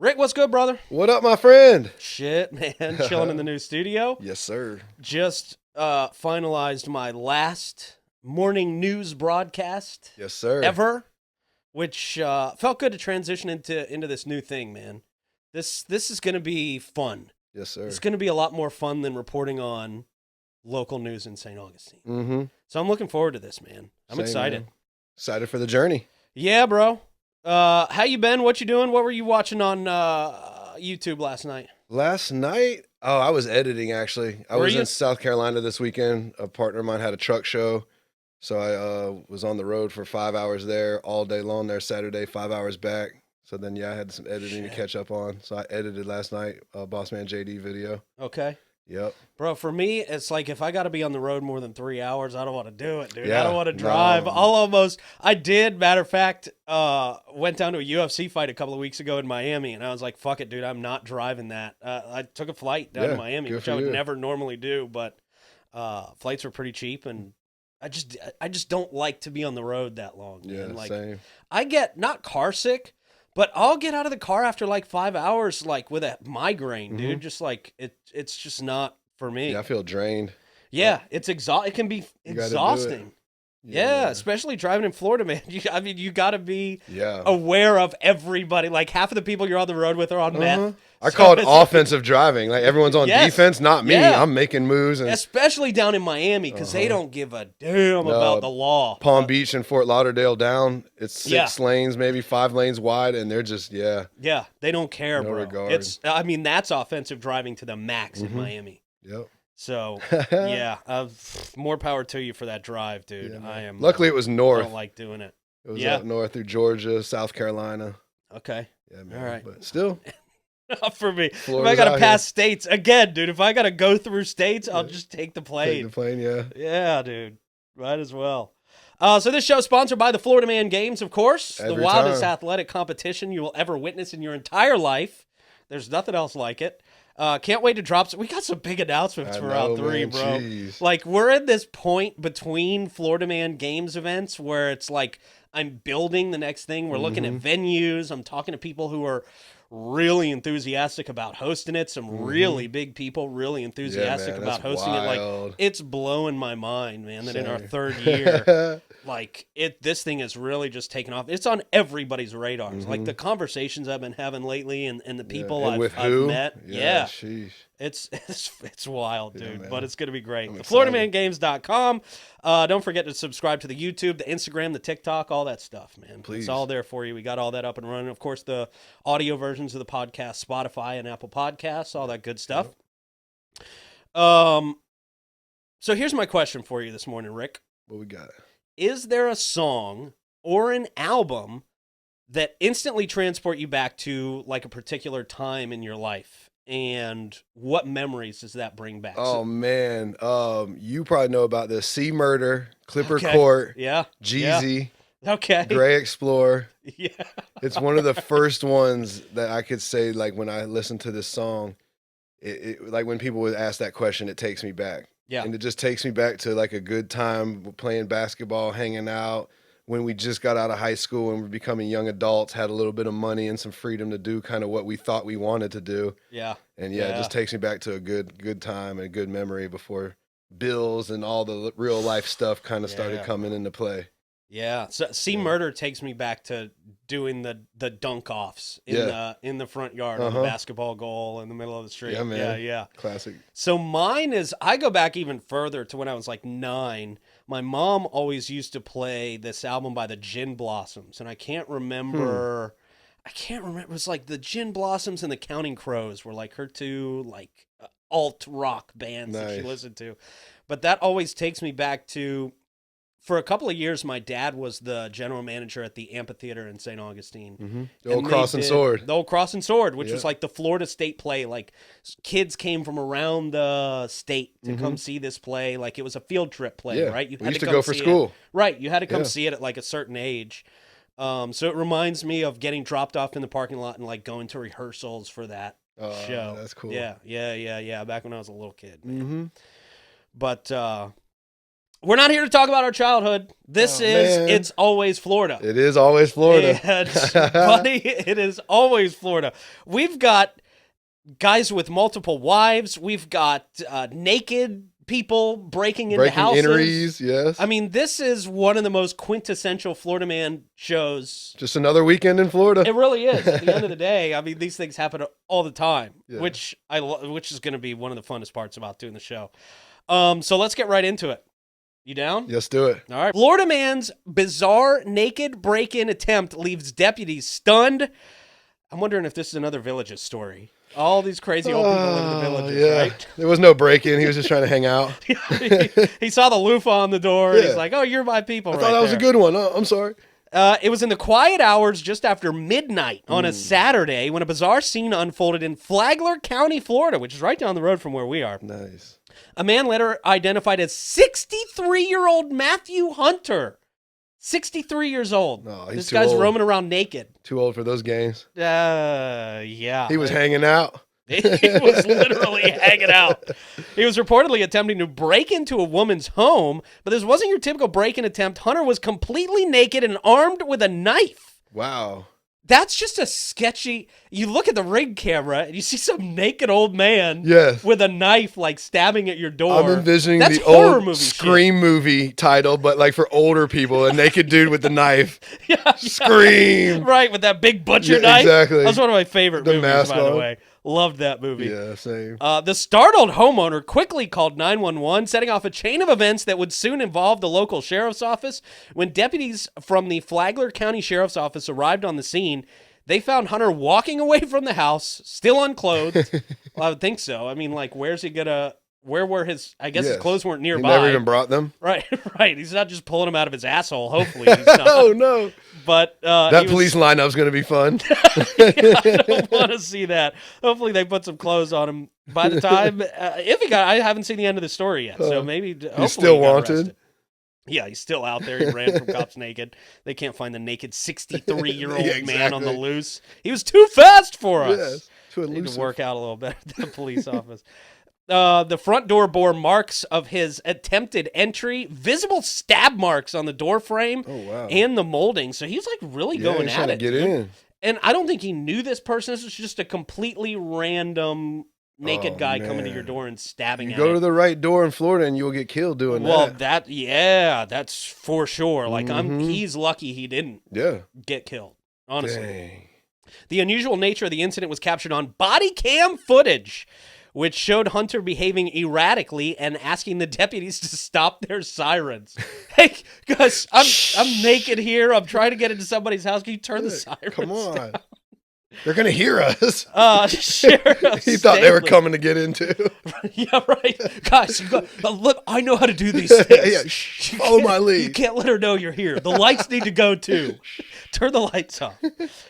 Rick, what's good, brother? What up, my friend? Shit, man. Chilling in the new studio. Yes, sir. Just finalized my last morning news broadcast Yes, sir. ever, which felt good to transition into this new thing, man. This is going to be fun. Yes, sir. It's going to be a lot more fun than reporting on local news in St. Augustine. Mm-hmm. So I'm looking forward to this, man. I'm excited. Man. Excited for the journey. Yeah, bro. How you been? What you doing? What were you watching on YouTube last night? Last night? Oh, I was editing, actually. I was you? in South Carolina this weekend. A partner of mine had a truck show. So I was on the road for 5 hours there, all day long there Saturday, 5 hours back. So then, yeah, I had some editing to catch up on. So I edited last night, Boss Man JD video. Okay. Yep. Bro, for me, it's like if I got to be on the road more than 3 hours, I don't want to do it, dude. Yeah, I don't want to drive. no. I did, matter of fact, went down to a UFC fight a couple of weeks ago in Miami, and I was like, fuck it, dude, I'm not driving that. I took a flight down to Miami, which I would never normally do, but flights were pretty cheap, and I just don't like to be on the road that long. Yeah, man. Like, same. I get not car sick, but I'll get out of the car after like 5 hours, like with a migraine, dude. Just like it's just not for me. Yeah, I feel drained. Yeah, it's it can be exhausting. Yeah, especially driving in Florida, man. You got to be aware of everybody. Like half of the people you're on the road with are on meth. I call it offensive driving. Like everyone's on defense, not me. Yeah. I'm making moves. And especially down in Miami because they don't give a damn about the law. Palm Beach and Fort Lauderdale down. It's 6 lanes, maybe 5 lanes wide, and they're just, Yeah, they don't care, no bro. regard. That's offensive driving to the max in Miami. Yep. So, yeah, more power to you for that drive, dude. Yeah, I am. Luckily, it was north. I don't like doing it. It was up north through Georgia, South Carolina. Okay. Yeah, man. All right. But still. Not for me. Florida's if I got to pass here. states, again, dude, if I got to go through states, I'll just take the plane. Take the plane, yeah. Yeah, dude. Might as well. So this show is sponsored by the Florida Man Games, of course. The wildest athletic competition you will ever witness in your entire life. There's nothing else like it. Can't wait to drop some. We got some big announcements for round 3, bro. Jeez. Like, we're at this point between Florida Man Games events where it's like I'm building the next thing. We're looking at venues. I'm talking to people who are really enthusiastic about hosting it. Some really big people really enthusiastic about hosting it. Like, it's blowing my mind, man, that in our 3rd year, like, this thing has really just taken off. It's on everybody's radars. Like, the conversations I've been having lately and the people I've met. Yeah. Sheesh. It's wild, dude, man. But it's going to be great. FloridaManGames.com. Don't forget to subscribe to the YouTube, the Instagram, the TikTok, all that stuff, man. Please. It's all there for you. We got all that up and running. Of course, the audio versions of the podcast, Spotify and Apple Podcasts, all that good stuff. So here's my question for you this morning, Rick. What we got? Is there a song or an album that instantly transport you back to like a particular time in your life? And what memories does that bring back? Oh, man. You probably know about this. Sea Murder, Clipper Court, Jeezy, Gray Explorer. Yeah. It's one of the first ones that I could say, like, when I listen to this song, it like when people would ask that question, it takes me back. Yeah. And it just takes me back to like a good time playing basketball, hanging out. When we just got out of high school and we're becoming young adults, had a little bit of money and some freedom to do kind of what we thought we wanted to do. Yeah. And it just takes me back to a good time and a good memory before bills and all the real life stuff kind of started coming into play. Yeah. So Sea Murder takes me back to doing the dunk offs in the front yard on the basketball goal in the middle of the street. Yeah, man. Yeah. Classic. So mine is, I go back even further to when I was like 9. My mom always used to play this album by the Gin Blossoms, and I can't remember. It was like the Gin Blossoms and the Counting Crows were like her two like alt rock bands that she listened to. But that always takes me back to, for a couple of years, my dad was the general manager at the amphitheater in St. Augustine. The old Cross and Sword. The old Cross and Sword, which was like the Florida State play. Like, kids came from around the state to come see this play. Like, it was a field trip play, right? We used to go for school. Right. You had to come see it at like a certain age. So it reminds me of getting dropped off in the parking lot and like going to rehearsals for that show. That's cool. Yeah. Back when I was a little kid, man. But We're not here to talk about our childhood. This It's Always Florida. It is always Florida. Buddy, it is always Florida. We've got guys with multiple wives. We've got naked people breaking into houses. Breaking yes. I mean, this is one of the most quintessential Florida Man shows. Just another weekend in Florida. It really is. At the end of the day, I mean, these things happen all the time, Yeah. which is going to be one of the funnest parts about doing the show. So let's get right into it. You down? Let's do it. All right. Florida man's bizarre naked break-in attempt leaves deputies stunned. I'm wondering if this is another Villages story. All these crazy old people live in the Villages, right? There was no break-in. He was just trying to hang out. he saw the loofah on the door. And he's like, "Oh, you're my people." I thought that was a good one. Oh, I'm sorry. It was in the quiet hours just after midnight on a Saturday when a bizarre scene unfolded in Flagler County, Florida, which is right down the road from where we are. Nice. A man later identified as 63-year-old Matthew Hunter. 63 years old. No, this guy's old. roaming around naked. Too old for those games. Yeah. He was hanging out. He was literally hanging out. He was reportedly attempting to break into a woman's home, but this wasn't your typical break-in attempt. Hunter was completely naked and armed with a knife. Wow. That's just a sketchy... You look at the rig camera and you see some naked old man with a knife like stabbing at your door. I'm envisioning That's the horror old movie Scream movie title, but like for older people, a naked dude with the knife. Yeah. Scream. Right, with that big butcher knife. Exactly. That's one of my favorite movies, mask by the on. way. Loved that movie. Yeah, same. The startled homeowner quickly called 911, setting off a chain of events that would soon involve the local sheriff's office. When deputies from the Flagler County Sheriff's Office arrived on the scene, they found Hunter walking away from the house, still unclothed. Well, I would think so. I mean, like, where's he gonna... Where were his... I guess his clothes weren't nearby. He never even brought them. Right. He's not just pulling them out of his asshole. Hopefully he's not. Oh, no. But that police lineup's going to be fun. I don't want to see that. Hopefully they put some clothes on him. By the time... if he got... I haven't seen the end of the story yet, so maybe... He's still wanted. Arrested. Yeah, he's still out there. He ran from cops naked. They can't find the naked 63-year-old man on the loose. He was too fast for us. Yes, too elusive. Need to work out a little bit at the police office. The front door bore marks of his attempted entry, visible stab marks on the door frame and the molding. So he was like really going at it. Get in. And I don't think he knew this person. This was just a completely random naked guy coming to your door and stabbing you at go it. to the right door in Florida and you'll get killed doing that. Well, that's for sure. Like he's lucky he didn't get killed, honestly. Dang. The unusual nature of the incident was captured on body cam footage, which showed Hunter behaving erratically and asking the deputies to stop their sirens. Hey, guys, I'm naked here. I'm trying to get into somebody's house. Can you turn the sirens Come on. down? They're going to hear us. Sheriff He thought they were coming to get into. Yeah, right. Guys, look, I know how to do these things. Follow my lead. You can't let her know you're here. The lights need to go too. Turn the lights off.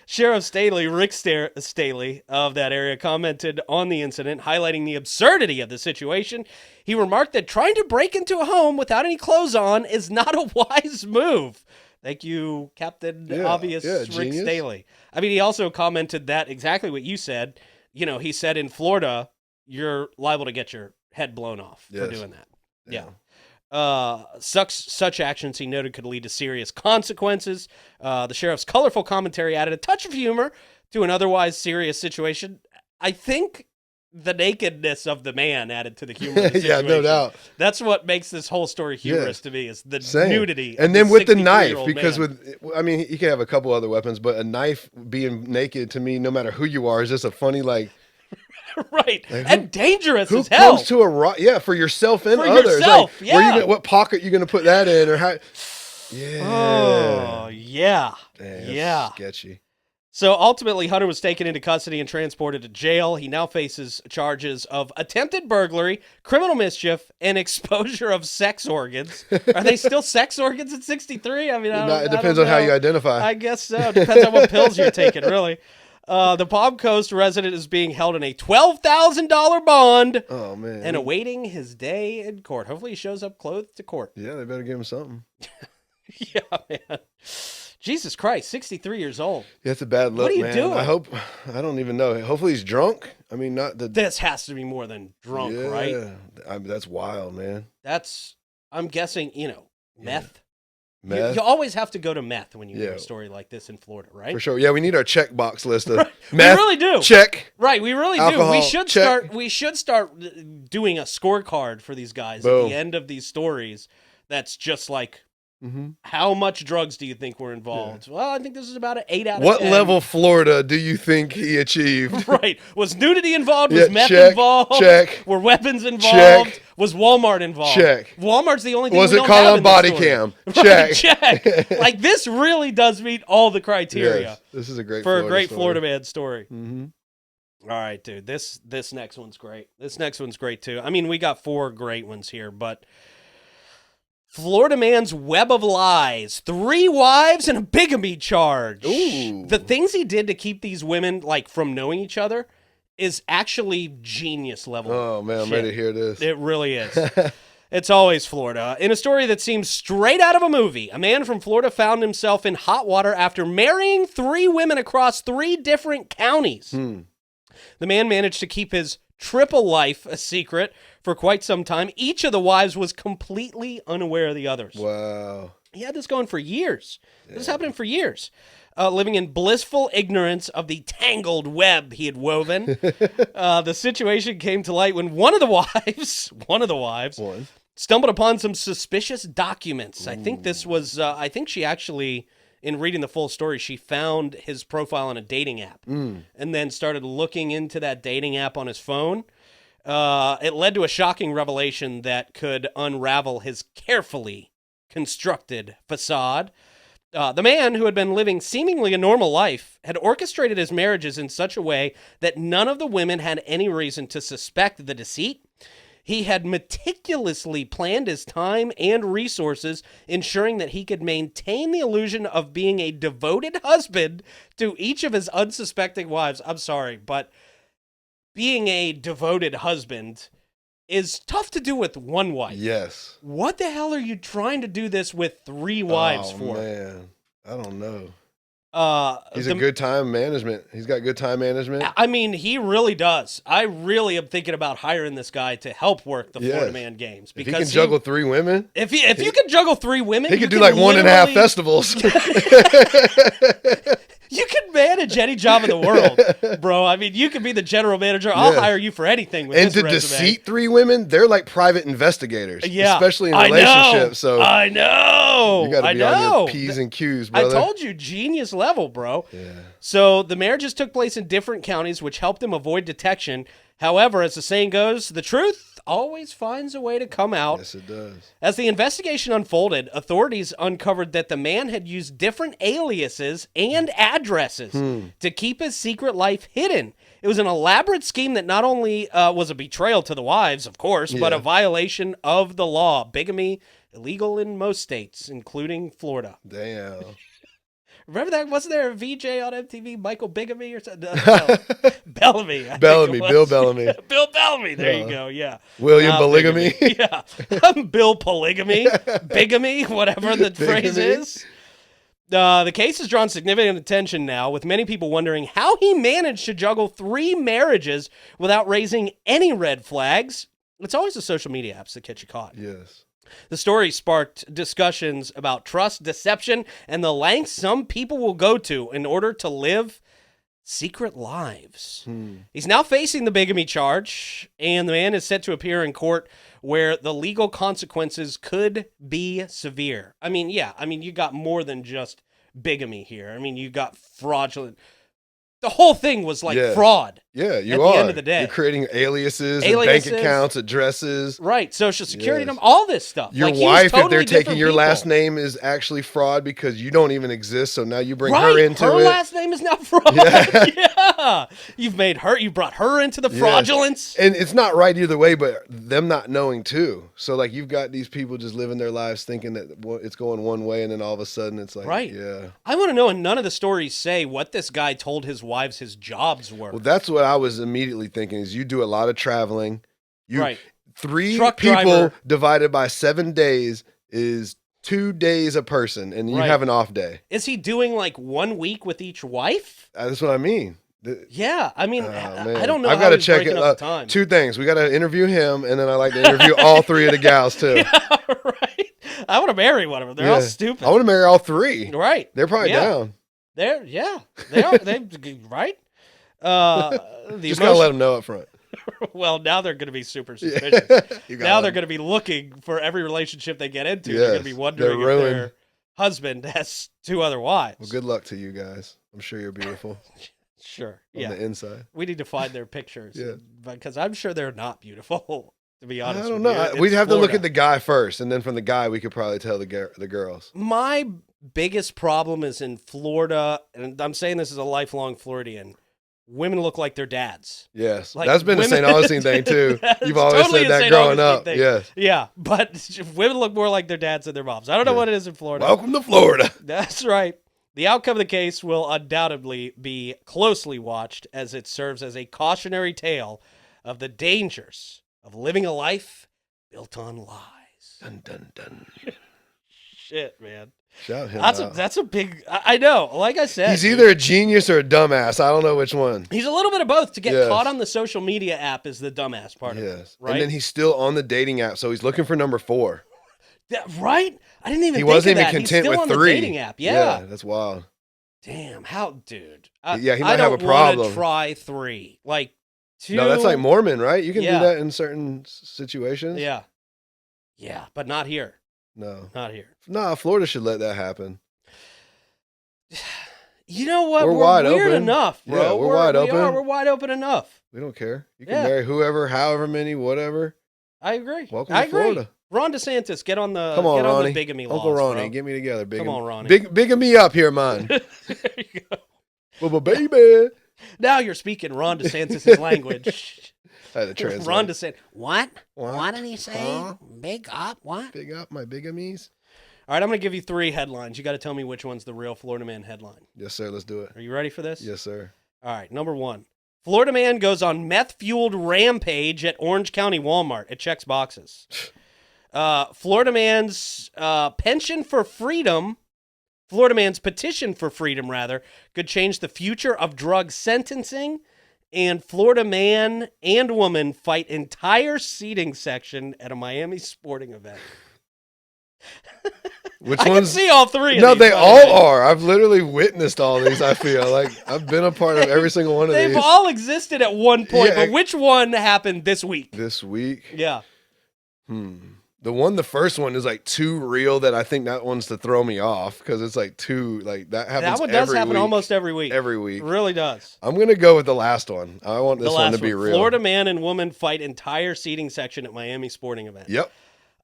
Sheriff Rick Staley of that area commented on the incident, highlighting the absurdity of the situation. He remarked that trying to break into a home without any clothes on is not a wise move. Thank you, Captain Obvious Rick Staley. I mean, he also commented that exactly what you said. You know, he said in Florida, you're liable to get your head blown off for doing that. Yeah. Such actions, he noted, could lead to serious consequences. The sheriff's colorful commentary added a touch of humor to an otherwise serious situation. I think the nakedness of the man added to the humor of the situation. No doubt. That's what makes this whole story humorous to me, is the nudity. And then with the knife, because he could have a couple other weapons, but a knife being naked, to me, no matter who you are, is just a funny, like... Right. Like and dangerous who as hell. Comes to for yourself and for others. Yourself, like, what pocket you going to put that in, or how... Yeah. Oh, yeah. Dang, sketchy. So ultimately, Hunter was taken into custody and transported to jail. He now faces charges of attempted burglary, criminal mischief, and exposure of sex organs. Are they still sex organs at 63? I mean, it depends on how you identify. I guess so. It depends on what pills you're taking, really. The Palm Coast resident is being held in a $12,000 bond. Oh, man. And awaiting his day in court. Hopefully he shows up clothed to court. Yeah, they better give him something. Yeah, man. Jesus Christ, 63 years old. Yeah, it's a bad look, man. What are you doing? I don't even know. Hopefully he's drunk. I mean, not the... This has to be more than drunk, right? Yeah, that's wild, man. I'm guessing, meth. Meth. You always have to go to meth when you hear Yeah. a story like this in Florida, right? For sure. Yeah, we need our checkbox list of Right. meth. We really do. Check. Right, we really Alcohol, do. We should start doing a scorecard for these guys at Boom. the end of these stories. That's just like, Mm-hmm. how much drugs do you think were involved? Well, I think this is about an 8 out of 10. What level Florida do you think he achieved? Right. Was nudity involved? Yeah, Was meth check, involved? check. Were weapons involved? Check. Was Walmart involved? Check. Walmart's the only thing Was we it don't caught have on in this body story. cam? Right, Check. check. Like, this really does meet all the criteria Yes, this is a great for Florida a great story. Florida man story. Mm-hmm. All right, dude. This next one's great. This next one's great too. I mean, we got 4 great ones here, but Florida man's web of lies, 3 wives and a bigamy charge. Ooh. The things he did to keep these women from knowing each other is actually genius level. Oh man, I'm shit. ready to hear this. It really is. It's always Florida. In a story that seems straight out of a movie, a man from Florida found himself in hot water after marrying 3 women across 3 different counties. The man managed to keep his triple life a secret for quite some time. Each of the wives was completely unaware of the others. Wow. He had this going for years. This is happening for years. Living in blissful ignorance of the tangled web he had woven. The situation came to light when one of the wives stumbled upon some suspicious documents. I think this was, I think she actually, in reading the full story, she found his profile on a dating app and then started looking into that dating app on his phone. It led to a shocking revelation that could unravel his carefully constructed facade. The man, who had been living seemingly a normal life, had orchestrated his marriages in such a way that none of the women had any reason to suspect the deceit. He had meticulously planned his time and resources, ensuring that he could maintain the illusion of being a devoted husband to each of his unsuspecting wives. I'm sorry, but being a devoted husband is tough to do with one wife. Yes. What the hell are you trying to do this with 3 wives for? Man, I don't know. He's The- a good time management. He's got good time management. I mean, he really does. I really am thinking about hiring this guy to help work the Florida Man games If he because can juggle 3 women, If you can juggle 3 women, he you could do can like 1.5 literally- festivals. You can manage any job in the world, bro. I mean, you can be the general manager. I'll Yeah. hire you for anything with And this to resume. deceit 3 women, they're like private investigators. Yeah, Especially in I know. relationships. So I know. you got to I be on know. your P's and Q's, I brother. told you, genius level, bro. Yeah. So the marriages took place in different counties, which helped him avoid detection. However, as the saying goes, the truth always finds a way to come out. Yes, it does. As the investigation unfolded, authorities uncovered that the man had used different aliases and addresses to keep his secret life hidden. It was an elaborate scheme that not only was a betrayal to the wives, of course, but Yeah. a violation of the law. Bigamy, illegal in most states, including Florida. Damn. Remember that? Wasn't there a VJ on MTV, Michael Bigamy or something? No, Bellamy. I think Bellamy, it was. Bill Bellamy. Bill Bellamy. There you go. Yeah. William Not Polygamy. Bigamy. Yeah. I'm Bill Polygamy. Bigamy, whatever the phrase Bigamy. is. The case has drawn significant attention now, with many people wondering how he managed to juggle 3 marriages without raising any red flags. It's always the social media apps that get you caught. Yes. The story sparked discussions about trust, deception, and the lengths some people will go to in order to live secret lives. He's now facing the bigamy charge, and the man is set to appear in court where the legal consequences could be severe. I mean, you got more than just bigamy here. I mean, you got fraudulent. The whole thing was like Yes. fraud. Yeah, you At are. the end of the day. You're creating aliases, and Aliases. bank accounts, addresses. Right, social security Yes. number, all this stuff. Your Like, he was wife, if totally they're taking different your last people. name, is actually fraud because you don't even exist. So now you bring Right, her into her it. last name is now fraud. Yeah. Yeah. You brought her into the Yes. fraudulence. And it's not right either way, but them not knowing too. So like you've got these people just living their lives thinking that it's going one way, and then all of a sudden it's like, Right. yeah. I want to know, and none of the stories say what this guy told his wives his jobs were. Well, that's what I was immediately thinking. Is you do a lot of traveling. Right. 3 Truck people driver. divided by 7 days is 2 days a person, and you Right. have an off day. Is he doing like 1 week with each wife? That's what I mean. Yeah, I mean, man. I don't know. I've got to check it. Up the time. Two things: we got to interview him, and then I like to interview all three of the gals too. Yeah, right. I want to marry one of them. They're all stupid. I want to marry all three. Right. They're probably down. They are. They right. Just gotta let them know up front. Well, now they're going to be super suspicious. Now they're going to be looking for every relationship they get into. They're going to be wondering if their husband has 2 other wives. Well, good luck to you guys. I'm sure you're beautiful. Sure. On the inside. We need to find their pictures. Because I'm sure they're not beautiful, to be honest. I don't know. We'd have to look at the guy first, and then from the guy, we could probably tell the girls. My biggest problem is in Florida, and I'm saying this as a lifelong Floridian. Women look like their dads. Yes. That's been the St. Augustine thing, too. You've always said that growing up. Yes. Yeah, but women look more like their dads than their moms. I don't know what it is in Florida. Welcome to Florida. That's right. The outcome of the case will undoubtedly be closely watched as it serves as a cautionary tale of the dangers of living a life built on lies. Dun, dun, dun. Shit, man. Shout him that's a big... I know. Like I said... He's either a genius or a dumbass. I don't know which one. He's a little bit of both. To get caught on the social media app is the dumbass part of it. Right? And then he's still on the dating app, so he's looking for number 4. Right? I didn't even think of that. He wasn't even content he's still with on 3. The dating app. Yeah, that's wild. Damn, how, dude? He might have a problem. I don't try 3. Like 2. No, that's like Mormon, right? You can do that in certain situations. Yeah, but not here. No, not here. No, Florida should let that happen. You know what? We're wide weird open enough, bro. Yeah, we're wide open. We're wide open enough. We don't care. You can marry whoever, however many, whatever. I agree. Welcome to Florida. Ron DeSantis, get on the Ronnie. the bigamy laws, Uncle Ronnie, bro. get me together. Come on, Ronnie. Bigamy up here, man. There you go. Well, baby. Now you're speaking Ron DeSantis' language. I had to translate. Ron DeSantis. What? What did he say? Big up? What? Big up my bigamies. All right, I'm going to give you 3 headlines. You got to tell me which one's the real Florida Man headline. Yes, sir. Let's do it. Are you ready for this? Yes, sir. All right, number 1. Florida man goes on meth-fueled rampage at Orange County Walmart. It checks boxes. Florida man's petition for freedom, rather, could change the future of drug sentencing. And Florida man and woman fight entire seating section at a Miami sporting event. Which I ones? can see all 3 of No, these, they all are. I've literally witnessed all these, I feel. Like, I've been a part of every single one of these. They've all existed at one point, but which one happened this week? This week? Yeah. The first one is like too real that I think that one's to throw me off because it's like too, like that happens That one does every happen week. almost every week. Every week. It really does. I'm going to go with the last one. I want this one to be real. Florida man and woman fight entire seating section at Miami sporting event. Yep.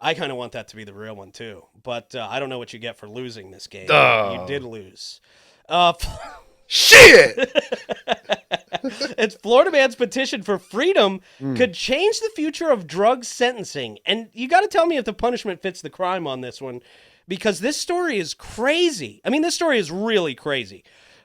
I kind of want that to be the real one too, but I don't know what you get for losing this game. Oh. You did lose. Shit! It's Florida man's petition for freedom could change the future of drug sentencing. And you got to tell me if the punishment fits the crime on this one, because this story is crazy. I mean, this story is really crazy.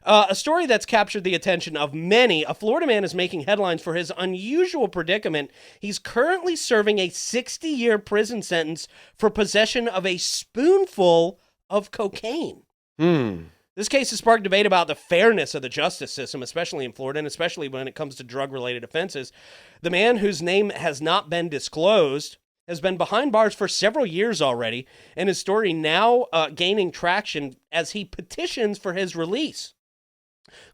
A story that's captured the attention of many. A Florida man is making headlines for his unusual predicament. He's currently serving a 60-year prison sentence for possession of a spoonful of cocaine. This case has sparked debate about the fairness of the justice system, especially in Florida, and especially when it comes to drug-related offenses. The man, whose name has not been disclosed, has been behind bars for several years already, and his story now gaining traction as he petitions for his release.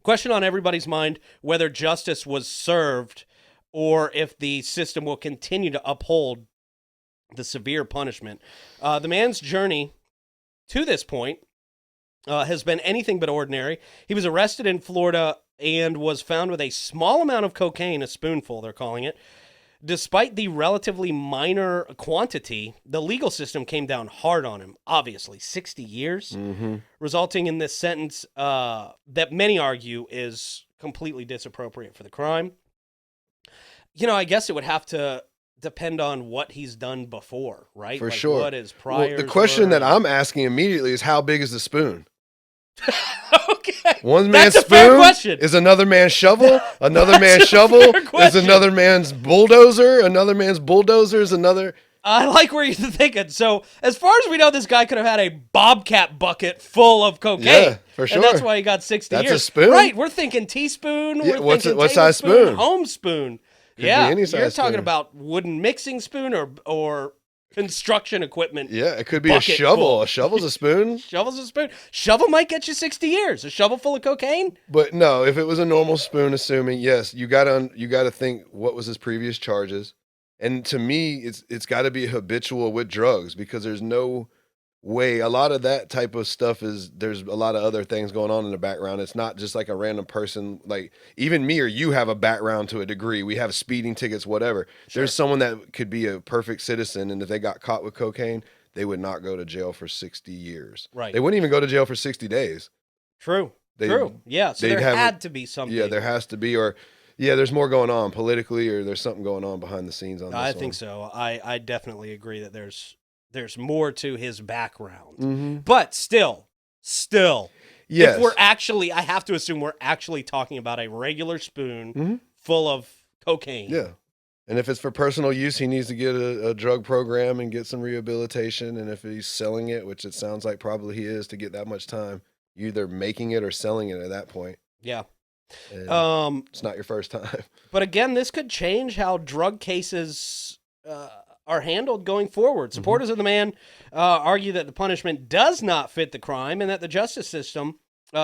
Question on everybody's mind, whether justice was served or if the system will continue to uphold the severe punishment. The man's journey to this point has been anything but ordinary. He was arrested in Florida and was found with a small amount of cocaine, a spoonful they're calling it. Despite the relatively minor quantity, the legal system came down hard on him, obviously. 60 years, resulting in this sentence that many argue is completely disappropriate for the crime. You know, I guess it would have to depend on what he's done before, right? For sure. What his priors the question were. that I'm asking immediately is how big is the spoon? Okay. One man's That's a fair spoon question. is another man's shovel. Another man's shovel is another man's bulldozer. Another man's bulldozer is another. I like where you're thinking. So, as far as we know, this guy could have had a Bobcat bucket full of cocaine. Yeah, for sure. And that's why he got 60 That's years. a spoon. Right, we're thinking teaspoon. Yeah, We're what thinking size tablespoon, spoon? home spoon. Could be Yeah, any you're size talking spoon. about wooden mixing spoon or construction equipment. Yeah, it could be a Bucket shovel. full. A shovel's a spoon. Shovel's a spoon. Shovel might get you 60 years. A shovel full of cocaine? But no, if it was a normal spoon, assuming, yes, you gotta think what was his previous charges. And to me, it's got to be habitual with drugs because there's no way. A lot of that type of stuff there's a lot of other things going on in the background. It's not just like a random person. Like even me or you have a background to a degree. We have speeding tickets, whatever. Sure. There's someone that could be a perfect citizen, and if they got caught with cocaine, they would not go to jail for 60 years. Right. They wouldn't even go to jail for 60 days. True. They- True. Yeah, so they'd there have- had to be something. Yeah, there has to be, or yeah, there's more going on politically, or there's something going on behind the scenes on this. I think so. I definitely agree that there's more to his background. Mm-hmm. But still, Yes. if we're actually, I have to assume we're actually talking about a regular spoon Mhm. full of cocaine. Yeah. And if it's for personal use, he needs to get a drug program and get some rehabilitation. And if he's selling it, which it sounds like probably he is, to get that much time, you're either making it or selling it at that point. Yeah. And it's not your first time. But again, this could change how drug cases are handled going forward. Supporters of the man argue that the punishment does not fit the crime and that the justice system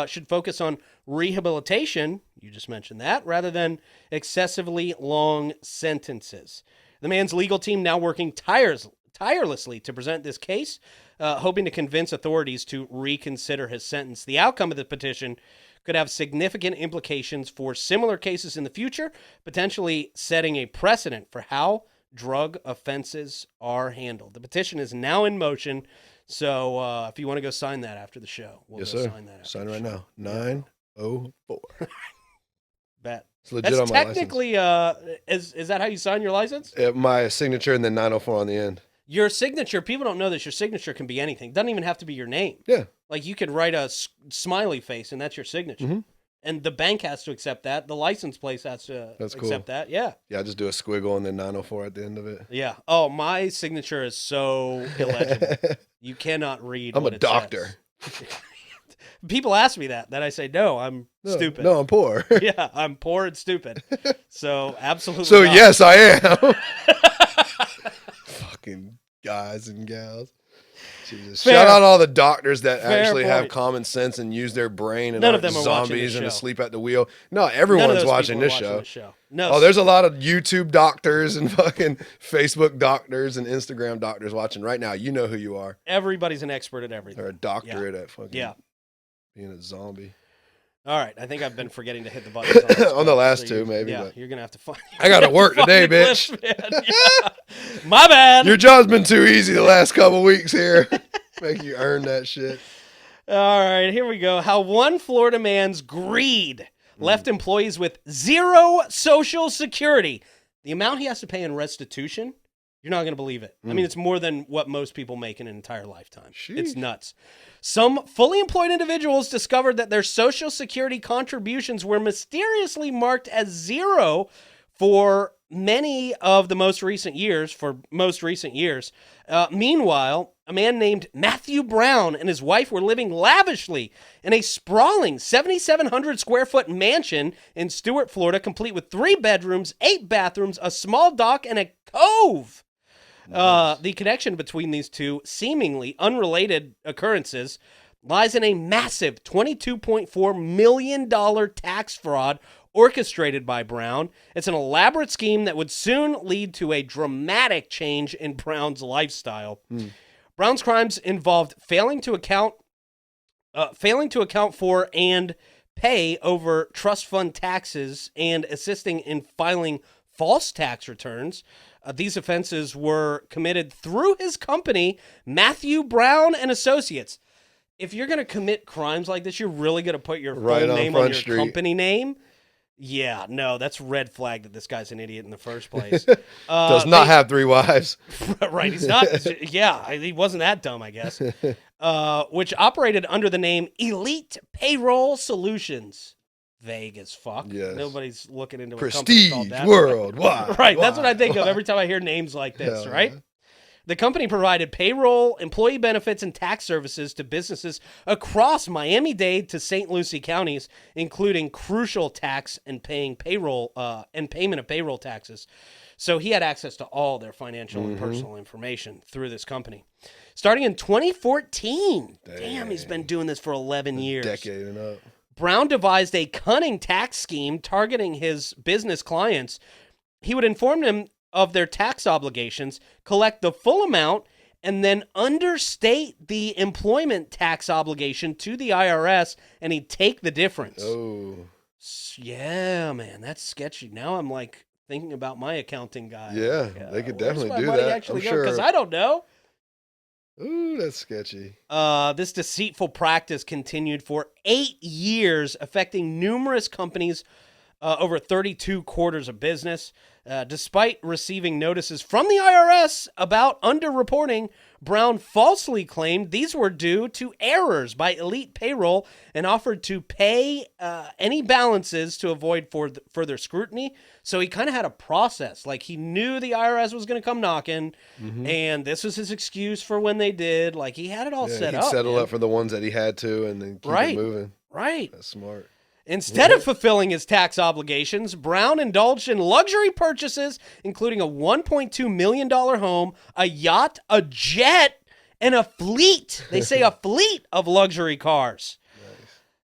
should focus on rehabilitation, you just mentioned that, rather than excessively long sentences. The man's legal team now working tirelessly to present this case, hoping to convince authorities to reconsider his sentence. The outcome of the petition could have significant implications for similar cases in the future, potentially setting a precedent for how drug offenses are handled. The petition is now in motion, so if you want to go sign that after the show, we'll Yes, go sir. sign that after Sign the right show. now. 904. Bet. It's legit That's on my technically, is that how you sign your license? license. My signature and then 904 on the end. Your signature, people don't know that your signature can be anything. It doesn't even have to be your name. Yeah. Like you could write a smiley face and that's your signature. Mhm. And the bank has to accept that. The license place has to That's accept cool. that. Yeah. Yeah, I just do a squiggle and then 904 at the end of it. Yeah. Oh, my signature is so illegible. You cannot read. I'm what a it doctor. says. People ask me that. Then I say, no, I'm stupid. No, I'm poor. Yeah, I'm poor and stupid. So absolutely. So not. yes, I am. Fucking guys and gals. Jesus. Fair. Shout out all the doctors that Fair actually have point. common sense and use their brain and None aren't of them are watching zombies this and show. asleep at the wheel. No, None of everyone's those watching people are this show. No. Oh, there's a lot of YouTube doctors and fucking Facebook doctors and Instagram doctors watching right now. You know who you are. Everybody's an expert at everything. Or a doctorate at fucking Yeah. being a zombie. All right. I think I've been forgetting to hit the buttons on, this On the one, last so two, maybe, Yeah, but- you're gonna have to find. I gotta work find today, the bitch. clips, man. Yeah. My bad. Your job's been too easy the last couple weeks here. Make you earn that shit. All right, here we go. How one Florida man's greed left employees with zero Social Security. The amount he has to pay in restitution, you're not going to believe it. I mean, it's more than what most people make in an entire lifetime. It's Sheesh. nuts. Some fully employed individuals discovered that their Social Security contributions were mysteriously marked as zero for many of the most recent years. Meanwhile, a man named Matthew Brown and his wife were living lavishly in a sprawling 7,700 square foot mansion in Stuart, Florida, complete with 3 bedrooms, 8 bathrooms, a small dock, and a cove. The connection between these two seemingly unrelated occurrences lies in a massive $22.4 million tax fraud orchestrated by Brown. It's an elaborate scheme that would soon lead to a dramatic change in Brown's lifestyle. Brown's crimes involved failing to account for and pay over trust fund taxes and assisting in filing false tax returns. These offenses were committed through his company, Matthew Brown and Associates. If you're going to commit crimes like this, you're really going to put your Right full on name on Front your Street. company name. Yeah, no, that's red flag that this guy's an idiot in the first place. Does not have 3 wives. Right, he's not. Yeah, he wasn't that dumb, I guess. Which operated under the name Elite Payroll Solutions. Vague as fuck. Yes. Nobody's looking into a company Prestige called that. worldwide. Right, that's what I think of every time I hear names like this, Hell right? yeah. The company provided payroll, employee benefits, and tax services to businesses across Miami-Dade to St. Lucie counties, including crucial tax and payment of payroll taxes. So he had access to all their financial and personal information through this company. Starting in 2014, damn, he's been doing this for 11 years. Decade and up. Brown devised a cunning tax scheme targeting his business clients. He would inform them of their tax obligations, collect the full amount, and then understate the employment tax obligation to the IRS, and he'd take the difference. Oh. Yeah, man, that's sketchy. Now I'm like thinking about my accounting guy. Yeah, Like, they could where's definitely my do money that. actually I'm go? sure. Because I don't know. Ooh, that's sketchy. This deceitful practice continued for 8 years, affecting numerous companies, over 32 quarters of business. Despite receiving notices from the IRS about underreporting, Brown falsely claimed these were due to errors by Elite Payroll and offered to pay any balances to avoid further scrutiny. So he kind of had a process. Like, he knew the IRS was going to come knocking, and this was his excuse for when they did. Like, he had it all set he'd up. settle man. up for the ones that he had to and then keep it moving. Right. That's smart. Instead of fulfilling his tax obligations, Brown indulged in luxury purchases, including a $1.2 million home, a yacht, a jet, and a fleet. They say a fleet of luxury cars.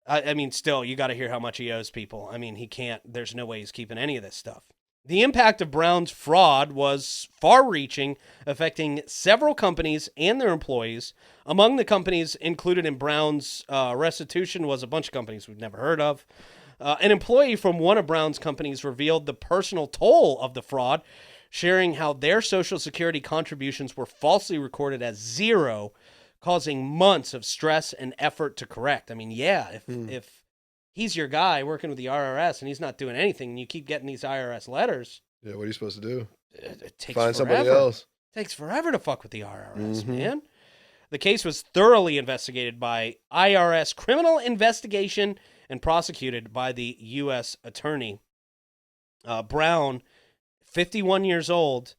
Nice. I mean, still, you got to hear how much he owes people. I mean, there's no way he's keeping any of this stuff. The impact of Brown's fraud was far-reaching, affecting several companies and their employees. Among the companies included in Brown's restitution was a bunch of companies we've never heard of. An employee from one of Brown's companies revealed the personal toll of the fraud, sharing how their Social Security contributions were falsely recorded as zero, causing months of stress and effort to correct. I mean, yeah, if he's your guy working with the IRS and he's not doing anything and you keep getting these IRS letters. Yeah, what are you supposed to do? It takes Find forever. somebody else. It takes forever to fuck with the IRS, man. The case was thoroughly investigated by IRS Criminal Investigation and prosecuted by the U.S. Attorney. Brown, 51 years old,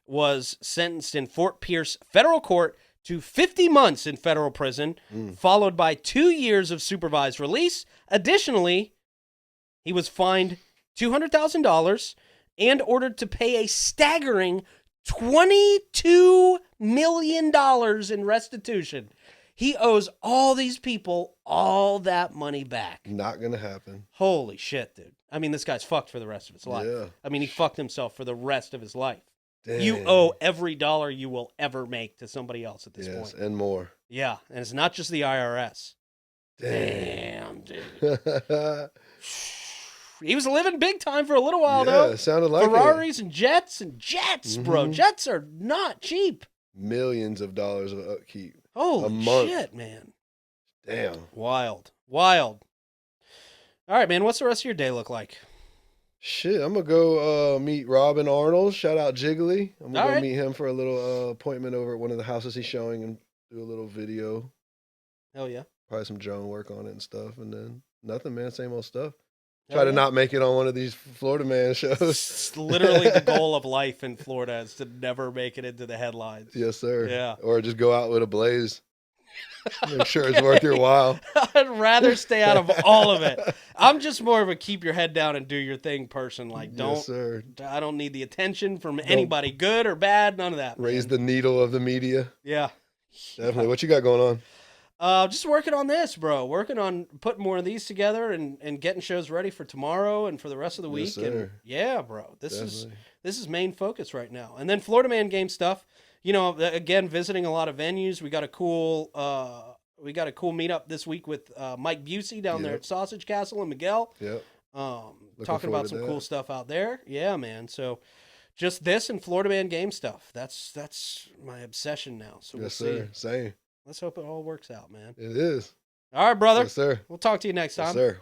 was sentenced in Fort Pierce Federal Court to 50 months in federal prison, followed by 2 years of supervised release. Additionally, he was fined $200,000 and ordered to pay a staggering $22 million in restitution. He owes all these people all that money back. Not going to happen. Holy shit, dude. I mean, this guy's fucked for the rest of his life. Yeah. I mean, he fucked himself for the rest of his life. Dang. You owe every dollar you will ever make to somebody else at this Yes, point. and more. Yeah, and it's not just the IRS. Damn, dude. He was living big time for a little while, though. Yeah, it sounded like Ferraris and jets, bro. Jets are not cheap. Millions of dollars of upkeep. Holy month. shit, man. Damn. Wild. All right, man, what's the rest of your day look like? Shit, I'm going to go meet Robin Arnold. Shout out Jiggly. I'm going to go meet him for a little appointment over at one of the houses he's showing and do a little video. Hell yeah. Probably some drone work on it and stuff. And then nothing, man. Same old stuff. Try to not make it on one of these Florida Man shows. It's literally the goal of life in Florida is to never make it into the headlines. Yes, sir. Yeah. Or just go out with a blaze. Make sure it's worth your while. I'd rather stay out of all of it. I'm just more of a keep your head down and do your thing person. Like, Yes, sir. I don't need the attention from anybody, good or bad, none of that. Raise man. the needle of the media. Yeah. Definitely. What you got going on? Just working on this, bro. Working on putting more of these together and getting shows ready for tomorrow and for the rest of the week. Yes, and sir. yeah, bro. This Definitely. is main focus right now. And then Florida Man game stuff. You know, again, visiting a lot of venues. We got a cool meetup this week with Mike Busey down there at Sausage Castle in Miguel. Yep. Talking about some cool stuff out there. Yeah, man. So just this and Florida Man game stuff. That's my obsession now. So Yes, we'll see. sir. Same. Let's hope it all works out, man. It is. All right, brother. Yes, sir. We'll talk to you next time. Yes, sir.